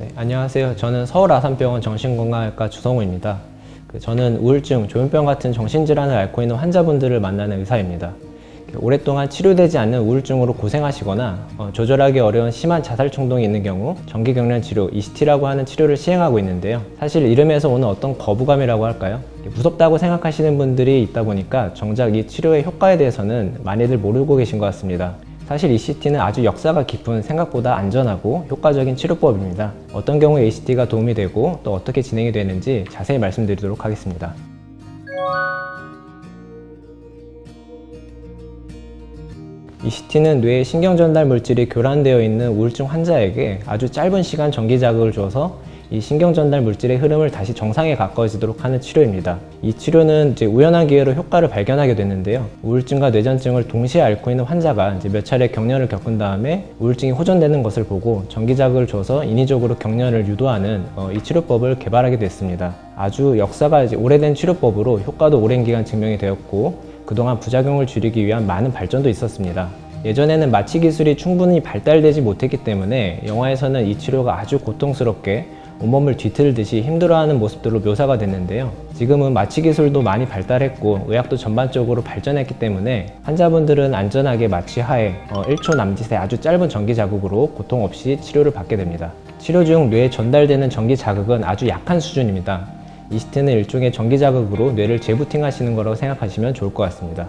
네, 안녕하세요. 저는 서울아산병원 정신건강의과 주성우입니다. 저는 우울증, 조현병 같은 정신질환을 앓고 있는 환자분들을 만나는 의사입니다. 오랫동안 치료되지 않는 우울증으로 고생하시거나 조절하기 어려운 심한 자살衝動이 있는 경우 정기경련치료, ECT라고 하는 치료를 시행하고 있는데요. 사실 이름에서 오는 어떤 거부감이라고 할까요? 무섭다고 생각하시는 분들이 있다 보니까 정작 이 치료의 효과에 대해서는 많이들 모르고 계신 것 같습니다. 사실 ECT는 아주 역사가 깊은, 생각보다 안전하고 효과적인 치료법입니다. 어떤 경우에 ECT가 도움이 되고 또 어떻게 진행이 되는지 자세히 말씀드리도록 하겠습니다. ECT는 뇌의 신경전달 물질이 교란되어 있는 우울증 환자에게 아주 짧은 시간 전기 자극을 줘서 이 신경전달 물질의 흐름을 다시 정상에 가까워지도록 하는 치료입니다. 이 치료는 우연한 기회로 효과를 발견하게 됐는데요. 우울증과 뇌전증을 동시에 앓고 있는 환자가 몇 차례 경련을 겪은 다음에 우울증이 호전되는 것을 보고 전기 자극을 줘서 인위적으로 경련을 유도하는 이 치료법을 개발하게 됐습니다. 아주 역사가 오래된 치료법으로 효과도 오랜 기간 증명이 되었고 그동안 부작용을 줄이기 위한 많은 발전도 있었습니다. 예전에는 마취 기술이 충분히 발달되지 못했기 때문에 영화에서는 이 치료가 아주 고통스럽게 온몸을 뒤틀듯이 힘들어하는 모습들로 묘사가 됐는데요. 지금은 마취 기술도 많이 발달했고 의학도 전반적으로 발전했기 때문에 환자분들은 안전하게 마취하에 1초 남짓의 아주 짧은 전기 자극으로 고통 없이 치료를 받게 됩니다. 치료 중 뇌에 전달되는 전기 자극은 아주 약한 수준입니다. ECT는 일종의 전기 자극으로 뇌를 재부팅하시는 거라고 생각하시면 좋을 것 같습니다.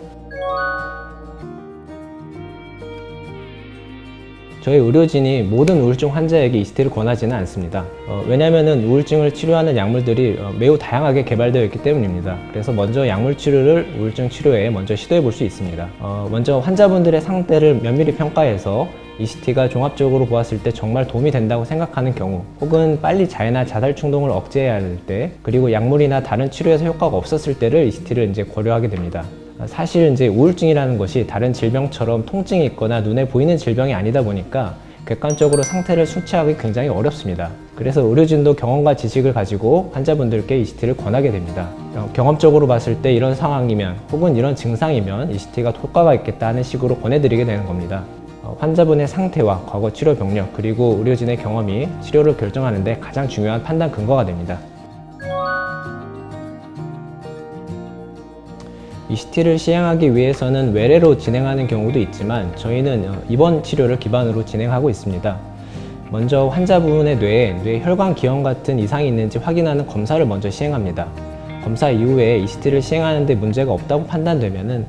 저희 의료진이 모든 우울증 환자에게 ECT를 권하지는 않습니다. 왜냐하면 우울증을 치료하는 약물들이 매우 다양하게 개발되어 있기 때문입니다. 그래서 먼저 약물 치료를 우울증 치료에 먼저 시도해 볼 수 있습니다. 먼저 환자분들의 상태를 면밀히 평가해서 ECT가 종합적으로 보았을 때 정말 도움이 된다고 생각하는 경우, 혹은 빨리 자해나 자살 충동을 억제해야 할 때, 그리고 약물이나 다른 치료에서 효과가 없었을 때를 ECT를 고려하게 됩니다. 사실 우울증이라는 것이 다른 질병처럼 통증이 있거나 눈에 보이는 질병이 아니다 보니까 객관적으로 상태를 수치하기 굉장히 어렵습니다. 그래서 의료진도 경험과 지식을 가지고 환자분들께 ECT를 권하게 됩니다. 경험적으로 봤을 때 이런 상황이면 혹은 이런 증상이면 ECT가 효과가 있겠다 하는 식으로 권해드리게 되는 겁니다. 환자분의 상태와 과거 치료 병력 그리고 의료진의 경험이 치료를 결정하는 데 가장 중요한 판단 근거가 됩니다. ECT를 시행하기 위해서는 외래로 진행하는 경우도 있지만 저희는 입원 치료를 기반으로 진행하고 있습니다. 먼저 환자분의 뇌에 혈관 기형 같은 이상이 있는지 확인하는 검사를 먼저 시행합니다. 검사 이후에 ECT를 시행하는 데 문제가 없다고 판단되면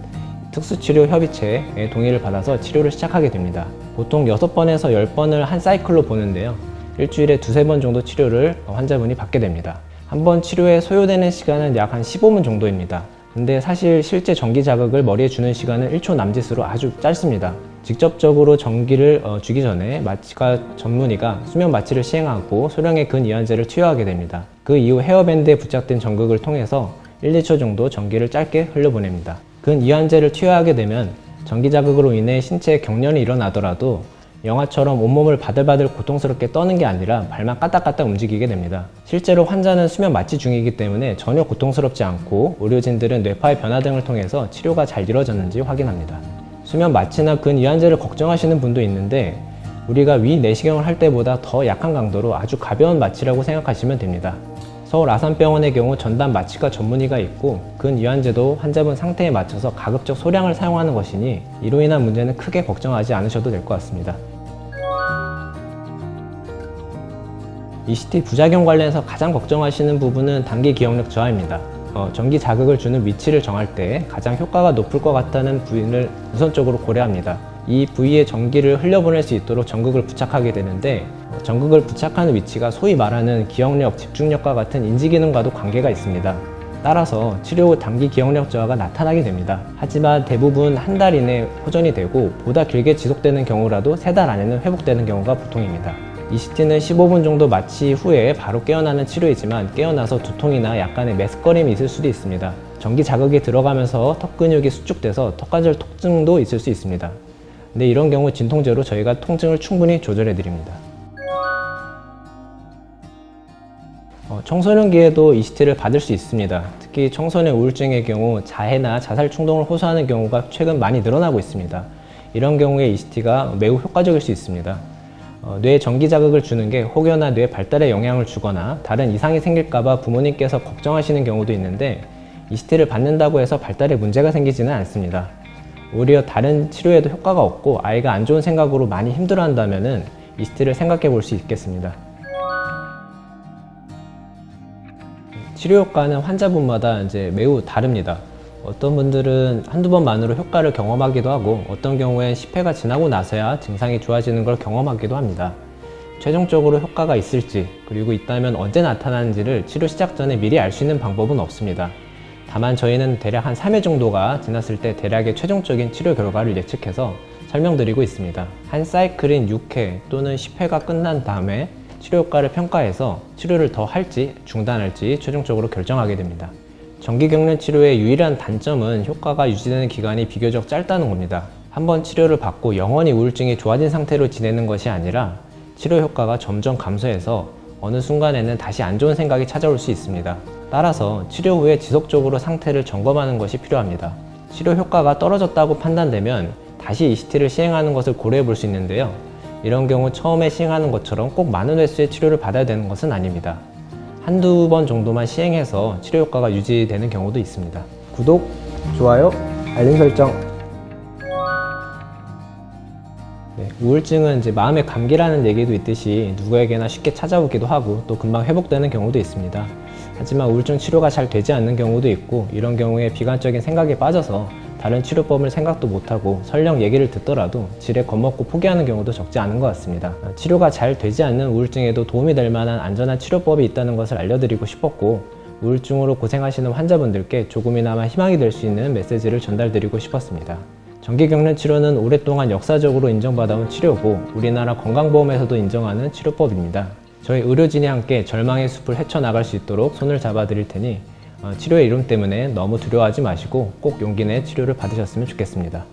특수치료협의체의 동의를 받아서 치료를 시작하게 됩니다. 보통 6번에서 10번을 한 사이클로 보는데요. 일주일에 2-3번 정도 치료를 환자분이 받게 됩니다. 한 번 치료에 소요되는 시간은 약 한 15분 정도입니다. 근데 사실 실제 전기 자극을 머리에 주는 시간은 1초 남짓으로 아주 짧습니다. 직접적으로 전기를 주기 전에 마취과 전문의가 수면 마취를 시행하고 소량의 근이완제를 투여하게 됩니다. 그 이후 헤어밴드에 부착된 전극을 통해서 1-2초 정도 전기를 짧게 흘려보냅니다. 근이완제를 투여하게 되면 전기 자극으로 인해 신체에 경련이 일어나더라도 영화처럼 온몸을 바들바들 고통스럽게 떠는 게 아니라 발만 까딱까딱 움직이게 됩니다. 실제로 환자는 수면 마취 중이기 때문에 전혀 고통스럽지 않고 의료진들은 뇌파의 변화 등을 통해서 치료가 잘 이루어졌는지 확인합니다. 수면 마취나 근이완제를 걱정하시는 분도 있는데 우리가 위 내시경을 할 때보다 더 약한 강도로 아주 가벼운 마취라고 생각하시면 됩니다. 서울 아산병원의 경우 전담 마취과 전문의가 있고 근이완제도 환자분 상태에 맞춰서 가급적 소량을 사용하는 것이니 이로 인한 문제는 크게 걱정하지 않으셔도 될 것 같습니다. ECT 부작용 관련해서 가장 걱정하시는 부분은 단기 기억력 저하입니다. 전기 자극을 주는 위치를 정할 때 가장 효과가 높을 것 같다는 부위를 우선적으로 고려합니다. 이 부위에 전기를 흘려보낼 수 있도록 전극을 부착하게 되는데 전극을 부착하는 위치가 소위 말하는 기억력, 집중력과 같은 인지기능과도 관계가 있습니다. 따라서 치료 후 단기 기억력 저하가 나타나게 됩니다. 하지만 대부분 한 달 이내 호전이 되고 보다 길게 지속되는 경우라도 3달 안에는 회복되는 경우가 보통입니다. ECT는 15분 정도 마취 후에 바로 깨어나는 치료이지만 깨어나서 두통이나 약간의 메스꺼림이 있을 수도 있습니다. 전기 자극이 들어가면서 턱 근육이 수축돼서 턱관절 통증도 있을 수 있습니다. 근데 이런 경우 진통제로 저희가 통증을 충분히 조절해 드립니다. 청소년기에도 ECT를 받을 수 있습니다. 특히 청소년 우울증의 경우 자해나 자살 충동을 호소하는 경우가 최근 많이 늘어나고 있습니다. 이런 경우에 ECT가 매우 효과적일 수 있습니다. 뇌에 전기 자극을 주는 게 혹여나 뇌 발달에 영향을 주거나 다른 이상이 생길까봐 부모님께서 걱정하시는 경우도 있는데 ECT를 받는다고 해서 발달에 문제가 생기지는 않습니다. 오히려 다른 치료에도 효과가 없고 아이가 안 좋은 생각으로 많이 힘들어한다면 ECT를 생각해 볼 수 있겠습니다. 치료 효과는 환자분마다 매우 다릅니다. 어떤 분들은 한두 번만으로 효과를 경험하기도 하고 어떤 경우엔 10회가 지나고 나서야 증상이 좋아지는 걸 경험하기도 합니다. 최종적으로 효과가 있을지 그리고 있다면 언제 나타나는지를 치료 시작 전에 미리 알 수 있는 방법은 없습니다. 다만 저희는 대략 한 3회 정도가 지났을 때 대략의 최종적인 치료 결과를 예측해서 설명드리고 있습니다. 한 사이클인 6회 또는 10회가 끝난 다음에 치료 효과를 평가해서 치료를 더 할지 중단할지 최종적으로 결정하게 됩니다. 정기경련 치료의 유일한 단점은 효과가 유지되는 기간이 비교적 짧다는 겁니다. 한번 치료를 받고 영원히 우울증이 좋아진 상태로 지내는 것이 아니라 치료 효과가 점점 감소해서 어느 순간에는 다시 안 좋은 생각이 찾아올 수 있습니다. 따라서 치료 후에 지속적으로 상태를 점검하는 것이 필요합니다. 치료 효과가 떨어졌다고 판단되면 다시 ECT를 시행하는 것을 고려해 볼 수 있는데요. 이런 경우 처음에 시행하는 것처럼 꼭 많은 횟수의 치료를 받아야 되는 것은 아닙니다. 한두 번 정도만 시행해서 치료 효과가 유지되는 경우도 있습니다. 구독, 좋아요, 알림 설정. 우울증은 마음의 감기라는 얘기도 있듯이 누구에게나 쉽게 찾아오기도 하고 또 금방 회복되는 경우도 있습니다. 하지만 우울증 치료가 잘 되지 않는 경우도 있고 이런 경우에 비관적인 생각에 빠져서 다른 치료법을 생각도 못하고 설령 얘기를 듣더라도 지레 겁먹고 포기하는 경우도 적지 않은 것 같습니다. 치료가 잘 되지 않는 우울증에도 도움이 될 만한 안전한 치료법이 있다는 것을 알려드리고 싶었고 우울증으로 고생하시는 환자분들께 조금이나마 희망이 될 수 있는 메시지를 전달드리고 싶었습니다. 정기경련 치료는 오랫동안 역사적으로 인정받아온 치료고 우리나라 건강보험에서도 인정하는 치료법입니다. 저희 의료진이 함께 절망의 숲을 헤쳐나갈 수 있도록 손을 잡아드릴 테니 치료의 이름 때문에 너무 두려워하지 마시고 꼭 용기 내 치료를 받으셨으면 좋겠습니다.